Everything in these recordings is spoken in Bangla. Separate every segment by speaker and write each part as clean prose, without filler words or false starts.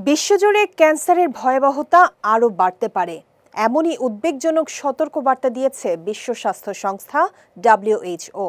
Speaker 1: বিশ্বজুড়ে ক্যান্সারের ভয়াবহতা আরও বাড়তে পারে এমনই উদ্বেগজনক সতর্কবার্তা দিয়েছে বিশ্ব স্বাস্থ্য সংস্থা WHO।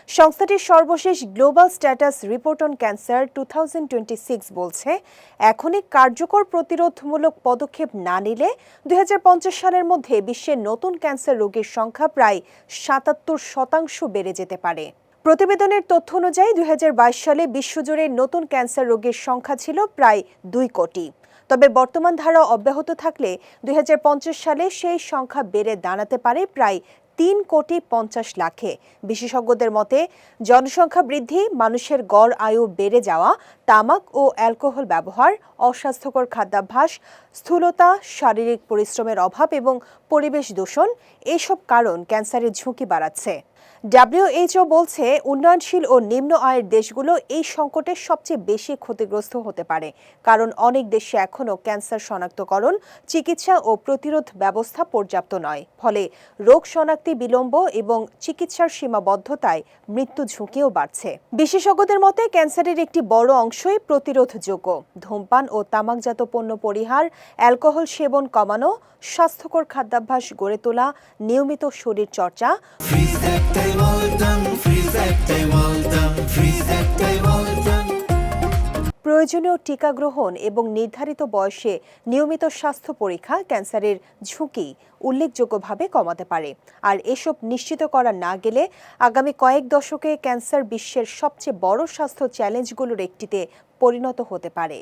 Speaker 1: সংস্থাটির সর্বশেষ global status report on cancer 2026 বলছে, এখনই কার্যকর প্রতিরোধমূলক পদক্ষেপ না নিলে 2050 সালের মধ্যে বিশ্বের নতুন ক্যান্সার রোগীর সংখ্যা প্রায় 77% বেড়ে যেতে পারে। প্রতিবেদনের তথ্য অনুযায়ী 2022 সালে বিশ্বজুড়ে নতুন ক্যান্সার রোগীর সংখ্যা ছিল প্রায় 2 কোটি। তবে বর্তমান ধারা অব্যাহত থাকলে 2050 সালে সেই সংখ্যা বেড়ে দাঁড়াতে পারে প্রায় 3,50,00,000-এ। বিশেষজ্ঞদের মতে, জনসংখ্যা বৃদ্ধি, মানুষের গড় আয়ু বেড়ে যাওয়া, তামাক ও অ্যালকোহল ব্যবহার, অস্বাস্থ্যকর খাদ্যাভ্যাস, স্থূলতা, শারীরিক পরিশ্রমের অভাব এবং পরিবেশ দূষণ এসব কারণ ক্যান্সারের ঝুঁকি বাড়াচ্ছে। WHO বলছে, উন্নয়নশীল ও নিম্ন আয়ের দেশগুলো এই সংকটে সবচেয়ে বেশি ক্ষতিগ্রস্ত হতে পারে, কারণ অনেক দেশে এখনও ক্যান্সার শনাক্তকরণ, চিকিৎসা ও প্রতিরোধ ব্যবস্থা পর্যাপ্ত নয়। ফলে রোগ শনাক্তে বিলম্ব এবং চিকিৎসার সীমাবদ্ধতায় মৃত্যু ঝুঁকিও বাড়ছে। বিশেষজ্ঞদের মতে, ক্যান্সারের একটি বড় অংশই প্রতিরোধযোগ্য। ধূমপান ও তামাকজাত পণ্য পরিহার, অ্যালকোহল সেবন কমানো, স্বাস্থ্যকর খাদ্যাভ্যাস গড়ে তোলা, নিয়মিত শরীর চর্চা, প্রয়োজনীয় টিকা গ্রহণ এবং নির্ধারিত বয়সে নিয়মিত স্বাস্থ্য পরীক্ষা ক্যান্সারের ঝুঁকি উল্লেখযোগ্যভাবে কমাতে পারে। আর এসব নিশ্চিত করা না গেলে আগামী কয়েক দশকে ক্যান্সার বিশ্বের সবচেয়ে বড় স্বাস্থ্য চ্যালেঞ্জগুলোর একটিতে পরিণত হতে পারে।